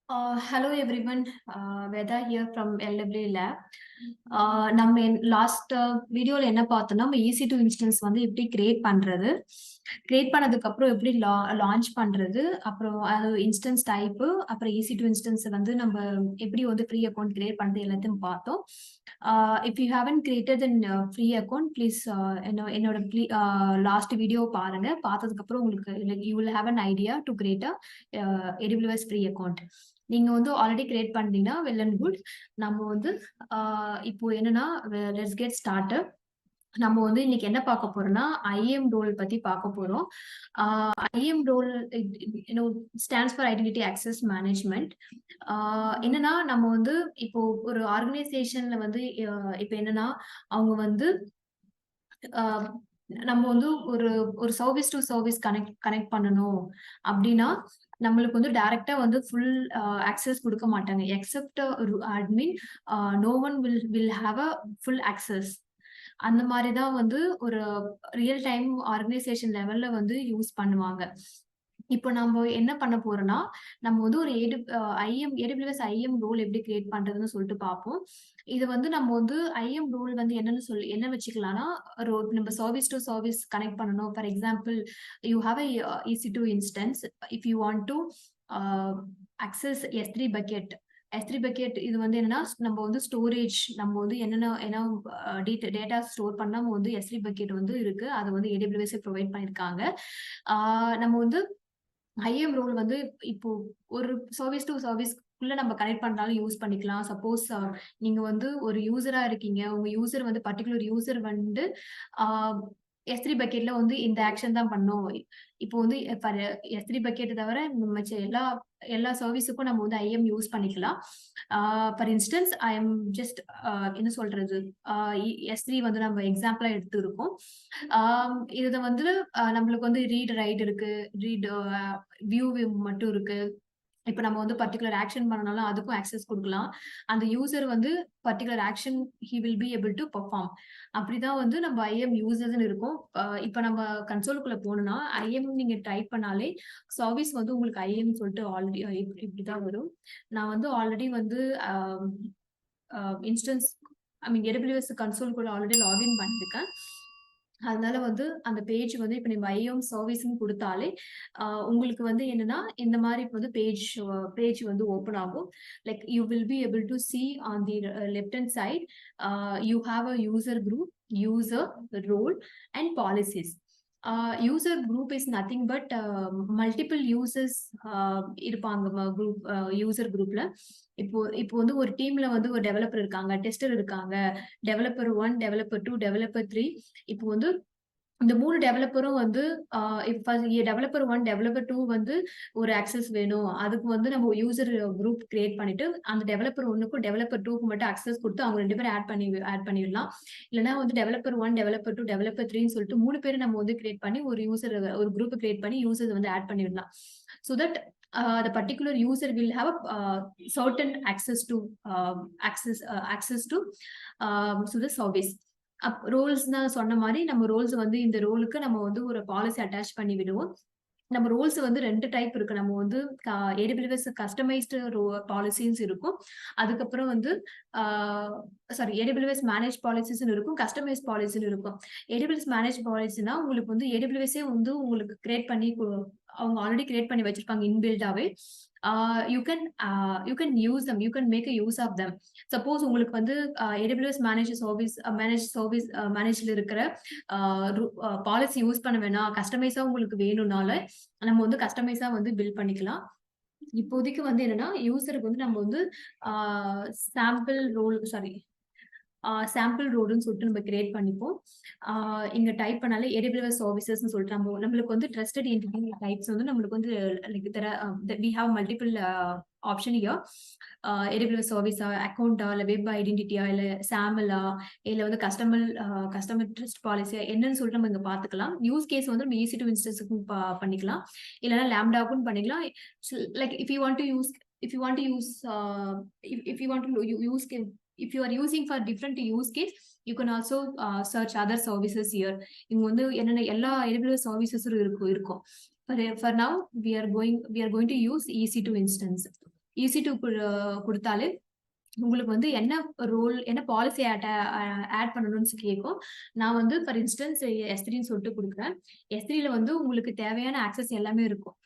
Hello everyone, Veda here from LWLab. நம்ம last வீடியோல என்ன பார்த்தோம்னா நம்ம EC2 இன்ஸ்டன்ஸ் வந்து எப்படி கிரியேட் பண்றது, கிரியேட் பண்ணதுக்கு அப்புறம் எப்படி லான்ச் பண்றது, அப்புறம் அது இன்ஸ்டன்ஸ் டைப், அப்புறம் EC2 இன்ஸ்டன்ஸ் வந்து நம்ம எப்படி வந்து ஃப்ரீ அக்கௌண்ட் கிரியேட் பண்றது எல்லாத்தையும் பார்த்தோம். If you haven't created in free account please என்னோட லாஸ்ட் வீடியோ பாருங்க. பார்த்ததுக்கு அப்புறம் உங்களுக்கு you will have an idea to create AWS free account. நீங்க வந்து ஆல்ரெடி கிரியேட் பண்ணீங்கன்னா வெல் அண்ட் குட். நம்ம வந்து இப்போ என்னன்னா லெட்ஸ் கெட் ஸ்டார்டட். நம்ம வந்து இன்னைக்கு என்ன பார்க்க போறோம்னா IAM ரோல் பத்தி பார்க்க போறோம். IAM role stands for identity access management. என்னன்னா நம்ம வந்து இப்போ ஒரு ஆர்கனைசேஷன்ல வந்து இப்போ என்னன்னா அவங்க வந்து நம்ம வந்து ஒரு சர்வீஸ் டு சர்வீஸ் கனெக்ட் பண்ணணும் அப்படின்னா நம்மளுக்கு வந்து டைரக்டா வந்து ஃபுல் ஆக்சஸ் கொடுக்க மாட்டாங்க. Except admin, no one will have a full access. அந்த மாதிரி தான் வந்து ஒரு ரியல் டைம் ஆர்கனைசேஷன் லெவல்ல வந்து யூஸ் பண்ணுவாங்க. இப்போ நம்ம என்ன பண்ண போறோம்னா நம்ம வந்து ஒரு AWS IAM ரோல் எப்படி கிரியேட் பண்றதுன்னு சொல்லிட்டு பார்ப்போம். இது வந்து நம்ம வந்து IAM ரோல் வந்து என்ன வச்சுக்கலாம்னா நம்ம சர்வீஸ் டு சர்வீஸ் கனெக்ட் பண்ணணும். For example, you have a EC2 instance. If you want to access S3 bucket. S3 bucket இது வந்து என்னன்னா நம்ம வந்து ஸ்டோரேஜ், நம்ம வந்து என்ன டேட்டா ஸ்டோர் பண்ணா நம்ம வந்து S3 பக்கெட் வந்து இருக்கு. அது வந்து AWS ப்ரொவைட் பண்ணிருக்காங்க. நம்ம வந்து IAM ரோல் வந்து இப்போ ஒரு சர்வீஸ் டு சர்வீஸ்க்குள்ள நம்ம கனெக்ட் பண்ணாலும் யூஸ் பண்ணிக்கலாம். சப்போஸ் நீங்க வந்து ஒரு யூசரா இருக்கீங்க, உங்க யூசர் வந்து பர்டிகுலர் யூசர் வந்து S3 பக்கெட்ல வந்து இந்த ஆக்ஷன் தான் பண்ணும். இப்போ வந்து S3 பக்கெட் தவிர மற்ற எல்லா சர்வீஸுக்கும் நம்ம வந்து IAM யூஸ் பண்ணிக்கலாம். ஃபார் இன்ஸ்டன்ஸ் ஐஎம் ஜஸ்ட் என்ன சொல்றது, S3 வந்து நம்ம எக்ஸாம்பிளா எடுத்துருக்கோம். இத வந்து நம்மளுக்கு வந்து ரீட் ரைட் இருக்கு, ரீட் வியூ மட்டும் இருக்கு. இப்ப நம்ம வந்து பர்டிகுலர் ஆக்ஷன் பண்ணனாலும் அதுக்கும் ஆக்சஸ் கொடுக்கலாம். அந்த யூசர் வந்து particular action he will be able to perform. அப்படிதான் வந்து நம்ம IAM யூசர்ஸ்னு இருக்கும். இப்ப நம்ம கன்சோலுக்குள்ள போனோம்னா IAM நீங்க டைப் பண்ணாலே சர்வீஸ் வந்து உங்களுக்கு IAM சொல்லிட்டு ஆல்ரெடி இப்படிதான் வரும். நான் வந்து ஆல்ரெடி வந்து இன்ஸ்டன்ஸ் AWS கன்சோலுக்குள்ள ஆல்ரெடி லாகின் பண்ணிருக்கேன். அதனால வந்து அந்த பேஜ் வந்து இப்ப நம்ம IAM சர்வீஸ்ன்னு கொடுத்தாலே உங்களுக்கு வந்து என்னன்னா இந்த மாதிரி வந்து பேஜ் வந்து ஓபன் ஆகும். Like you will be able to see on the left hand side, you have a user group, user role and policies. User group is nothing but multiple users இருப்பாங்க குரூப் யூசர் குரூப்ல. இப்போ வந்து ஒரு டீம்ல வந்து ஒரு developer இருக்காங்க, tester இருக்காங்க, டெவலப்பர் 1, டெவலப்பர் 2, டெவலப்பர் 3. இப்போ வந்து இந்த 3 டெவலப்பரும் வந்து டெவலப்பர் 1, டெவலப்பர் 2 வந்து ஒரு ஆக்சஸ் வேணும். அதுக்கு வந்து நம்ம யூசர் குரூப் கிரியேட் பண்ணிட்டு அந்த டெவலப்பர் 1க்கும் டெவலப்பர் 2க்கு மட்டும் ஆக்சஸ் கொடுத்து அவங்க 2 பேரும் ஆட் பண்ணிடலாம். இல்லைன்னா வந்து டெவலப்பர் 1, டெவலப்பர் 2, டெவலப்பர் 3ன்னு சொல்லிட்டு 3 பேரும் நம்ம வந்து கிரியேட் பண்ணி ஒரு குரூப் கிரியேட் பண்ணி யூசர்ஸ் வந்து ஆட் பண்ணிடலாம். So that the particular user will have a certain access to the service. Roles தான் சொன்ன மாதிரி நம்ம ரோல்ஸ் வந்து இந்த ரோலுக்கு நம்ம வந்து ஒரு பாலிசி அட்டாச் பண்ணி விடுவோம். நம்ம ரோல்ஸ் வந்து 2 டைப் இருக்கு. நம்ம வந்து AWS கஸ்டமைஸ்டு பாலிசிஸ் இருக்கும். அதுக்கப்புறம் வந்து AWS மேனேஜ் பாலிசிஸ்னு இருக்கும், கஸ்டமைஸ் பாலிசின்னு இருக்கும். AWS மேனேஜ் பாலிசினா உங்களுக்கு வந்து AWS வந்து உங்களுக்கு கிரியேட் பண்ணி அவங்க ஆல்ரெடி கிரியேட் பண்ணி வச்சிருப்பாங்க இன்பில்டாவே. You can use them, you can make a use of them. Suppose உங்களுக்கு வந்து AWS மேனேஜ்ல இருக்கிற பாலிசி யூஸ் பண்ண வேணாம், கஸ்டமைஸா உங்களுக்கு வேணும்னால நம்ம வந்து கஸ்டமைஸா வந்து பில்ட் பண்ணிக்கலாம். இப்போதைக்கு வந்து என்னன்னா யூசருக்கு வந்து நம்ம வந்து சாம்பிள் ரோடுன்னு சொல்லிட்டு நம்ம கிரியேட் பண்ணிப்போம். இங்க டைப் பண்ணாலே AWS சர்வீசஸ்ன்னு சொல்லிட்டு நம்மளுக்கு வந்து ட்ரஸ்டட் என்டிட்டி டைப்ஸ் வந்து நம்மளுக்கு வந்து we have multiple option here. AWS சர்வீஸா, அக்கௌண்டா, இல்ல வெப் ஐடென்டிட்டியா, இல்ல சாம்பிளா, இல்ல வந்து கஸ்டமர் ட்ரஸ்ட் பாலிசியா என்னன்னு சொல்லிட்டு நம்ம இங்க பாத்துக்கலாம். யூஸ் கேஸ் வந்து நம்ம EC2 இன்ஸ்டன்ஸுக்கும் பண்ணிக்கலாம், இல்லைன்னா லாம்டாக்கும் பண்ணிக்கலாம். Like if you want to if you are using for different use case, you can also search other services here. இங்க வந்து என்னென்ன எல்லா AWS services இருக்கும். For now we are going to use EC2 instance. EC2 குடுத்தாலே உங்களுக்கு வந்து என்ன role, என்ன policy add பண்ணணும்னு கேட்கும். நான் வந்து ஃபார் இன்ஸ்டன்ஸ் S3ன்னு சொல்லிட்டு குடுக்குறேன். S3ல வந்து உங்களுக்கு தேவையான ஆக்சஸ் எல்லாமே இருக்கும்.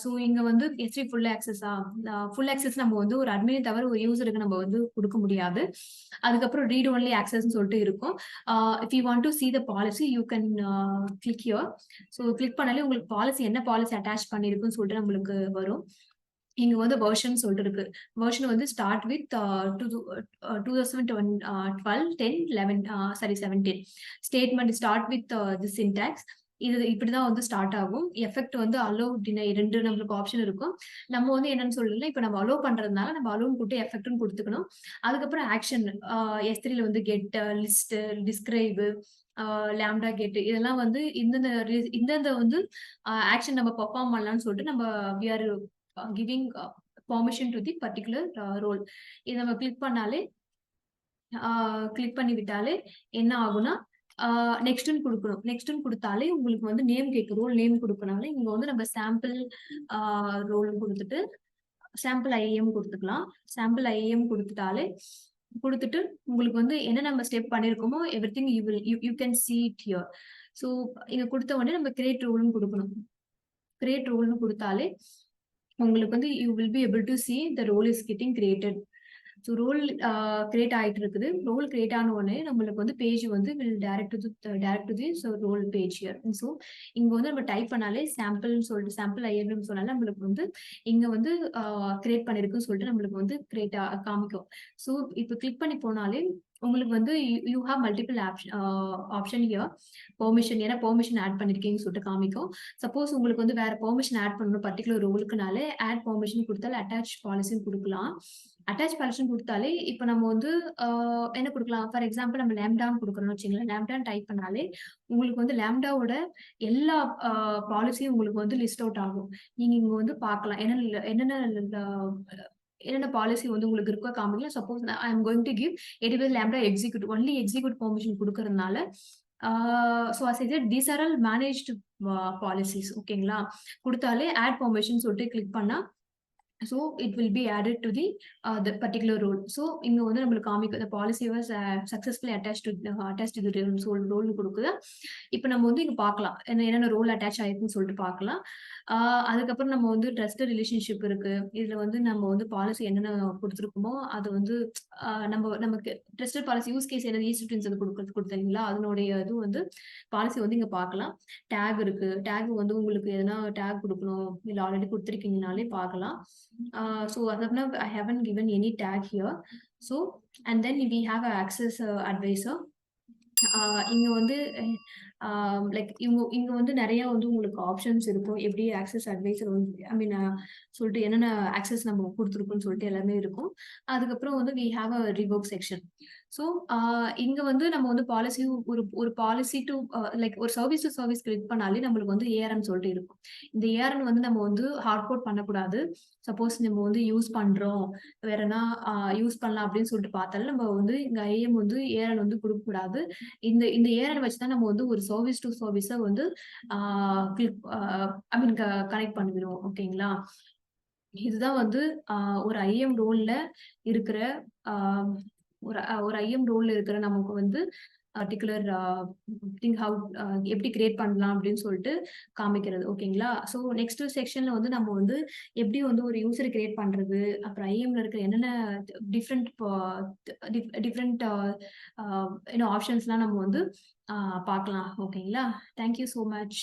ஸோ இங்க வந்து S3 ஃபுல் ஆக்சஸா? ஃபுல் ஆக்சஸ் நம்ம வந்து ஒரு அட்மினை தவிர ஒரு யூசருக்கு நம்ம வந்து குடுக்க முடியாது. அதுக்கப்புறம் ரீட் ஒன்லி ஆக்சஸ்ன்னு சொல்லிட்டு இருக்கும். If you want to see the policy you can click here. So click பண்ணாலே உங்களுக்கு பாலிசி என்ன பாலிசி அட்டாச் பண்ணியிருக்குன்னு சொல்லிட்டு நம்மளுக்கு வரும். இங்க வந்து வெர்ஷன் சொல்லிட்டு இருக்கு. வெர்ஷன் வந்து start with 17. Statement start with the syntax. இது இப்படிதான் வந்து ஸ்டார்ட் ஆகும். எஃபெக்ட் வந்து அலோ, டினை 2 நம்மளுக்கு ஆப்ஷன் இருக்கும். நம்ம வந்து என்னன்னு சொல்லல, இப்ப நம்ம அலோ பண்றதுனால நம்ம அலோன்னு கொடுத்து எஃபெக்ட்னு கொடுத்துக்கணும். அதுக்கப்புறம் ஆக்ஷன் S3ல வந்து get, list, describe, lambda get இதெல்லாம் வந்து இந்தந்த வந்து ஆக்ஷன் நம்ம பெர்ஃபார்ம் பண்ணலாம்னு சொல்லிட்டு நம்ம we are giving permission to the particular role. இதை நம்ம கிளிக் பண்ணி விட்டாலே என்ன ஆகும்னா நெக்ஸ்ட்னு கொடுக்கணும். நெக்ஸ்ட்னு கொடுத்தாலே உங்களுக்கு வந்து நேம் கேட்கும். ரோல் நேம் கொடுக்கனால இங்க வந்து நம்ம சாம்பிள் ரோல் கொடுத்துட்டு சாம்பிள் IAM கொடுத்துக்கலாம். சாம்பிள் IAM கொடுத்துட்டு உங்களுக்கு வந்து என்ன நம்ம ஸ்டெப் பண்ணிருக்கோமோ everything you can see it here. So இங்க கொடுத்த உடனே நம்ம கிரியேட் ரோல்னு கொடுக்கணும். கிரியேட் ரோல்னு கொடுத்தாலே உங்களுக்கு வந்து you will be able to see the role is getting created. So role create ஆயிட்டு இருக்குது. ரோல் கிரியேட் ஆன உடனே நம்மளுக்கு வந்து பேஜ் வந்து will direct to the role page here. So இங்க வந்து நம்ம டைப் பண்ணாலே சாம்பிள்னு சொல்லிட்டு சாம்பிள் IAM சொன்னாலே நம்மளுக்கு வந்து இங்க வந்து கிரியேட் பண்ணிருக்குன்னு சொல்லிட்டு நம்மளுக்கு வந்து கிரியேட் காமிக்கும். ஸோ இப்போ கிளிக் பண்ணி போனாலே உங்களுக்கு வந்து you have multiple option here. Permission, ஏன்னா பெர்மிஷன் ஆட் பண்ணிருக்கீங்கன்னு சொல்லிட்டு காமிக்கும். சப்போஸ் உங்களுக்கு வந்து வேற பெர்மிஷன் ஆட் பண்ணணும் பர்டிகுலர் ரோலுக்குனாலே ஆட் பெர்மிஷன் கொடுத்தாலே அட்டாச் பாலிசின்னு கொடுக்கலாம். அட்டாச் பாலிசின்னு கொடுத்தாலே இப்போ நம்ம வந்து என்ன கொடுக்கலாம்? ஃபார் எக்ஸாம்பிள் நம்ம லேம்டான்னு கொடுக்குறோம்னு வச்சுங்களேன். லேம்டான்னு டைப் பண்ணாலே உங்களுக்கு வந்து லேம்டாவோட எல்லா பாலிசியும் உங்களுக்கு வந்து லிஸ்ட் அவுட் ஆகும். நீங்க இங்க வந்து பார்க்கலாம் என்னென்ன பாலிசி வந்து உங்களுக்கு இருக்கோ காமிக்கலாம். Suppose I am going to give AWS lambda execute only execute permission கொடுக்கறதுனால so as I said these are all managed policies. ஓகேங்களா? கொடுத்தாலே ஆட் பெர்மிஷன் சொல்லிட்டு கிளிக் பண்ணா so it will be added to the particular role. So இங்க வந்து நம்மளுக்கு காமிக்கும் the policy was successfully attached to the role கொடுக்குது. இப்போ நம்ம வந்து இங்க பார்க்கலாம் என்னென்ன ரோல் அட்டாச் ஆயிருக்குன்னு சொல்லிட்டு பார்க்கலாம். அதுக்கப்புறம் நம்ம வந்து ட்ரஸ்ட் ரிலேஷன்ஷிப் இருக்கு. இதுல வந்து நம்ம வந்து பாலிசி என்னென்ன கொடுத்துருக்கோமோ அது வந்து நமக்கு ட்ரஸ்டட் பாலிசி யூஸ் கேஸ் என்ன ஈஸ்டூடெண்ட்ஸ் அது கொடுத்தீங்களா அதனுடைய இது வந்து பாலிசி வந்து இங்க பார்க்கலாம். டேக் இருக்கு. டேக் வந்து உங்களுக்கு எதனா டேக் கொடுக்கணும் இல்ல ஆல்ரெடி கொடுத்துருக்கீங்கனாலே பார்க்கலாம். So as of now I haven't given any tag here. So and then we have an access advisor. இங்க வந்து லைக் இங்க வந்து நிறைய வந்து உங்களுக்கு ஆப்ஷன்ஸ் இருக்கும். எப்படி ஆக்சஸ் அட்வைசர் வந்து ஐ மீன் சொல்லிட்டு என்னென்ன ஆக்சஸ் நம்ம கொடுத்துருக்கோம்னு சொல்லிட்டு எல்லாமே இருக்கும். அதுக்கப்புறம் வந்து we have a revoke section. So இங்க வந்து நம்ம வந்து பாலிசி ஒரு பாலிசி டு லைக் ஒரு சர்வீஸ் டு சர்வீஸ் கிளிக் பண்ணாலே நம்மளுக்கு வந்து ARN சொல்லிட்டு இருக்கும். இந்த ARN வந்து நம்ம வந்து ஹார்ட் கோட் பண்ணக்கூடாது. சப்போஸ் நம்ம வந்து யூஸ் பண்றோம் வேறனா யூஸ் பண்ணலாம் அப்படின்னு சொல்லிட்டு பார்த்தாலும் நம்ம வந்து இங்க IAM வந்து ARN வந்து கொடுக்கக்கூடாது. இந்த ARN வச்சுதான் நம்ம வந்து ஒரு சர்வீஸ் டு சர்வீஸை வந்து ஐ மீன் கனெக்ட் பண்ணிடுவோம். ஓகேங்களா? இதுதான் வந்து ஒரு IAM ரோல்ல இருக்கிற ஒரு IAM ரோல்ல இருக்கிற நமக்கு வந்து பர்டிகுலர் திங் ஹவு எப்படி கிரியேட் பண்ணலாம் அப்படின்னு சொல்லிட்டு காமிக்கிறது. ஓகேங்களா? ஸோ நெக்ஸ்ட் செக்ஷன்ல வந்து நம்ம வந்து எப்படி வந்து ஒரு யூசர் கிரியேட் பண்றது, அப்புறம் IAMல இருக்கிற என்னென்ன டிஃப்ரெண்ட் ஆப்ஷன்ஸ்லாம் நம்ம வந்து பார்க்கலாம். ஓகேங்களா? Thank you so much.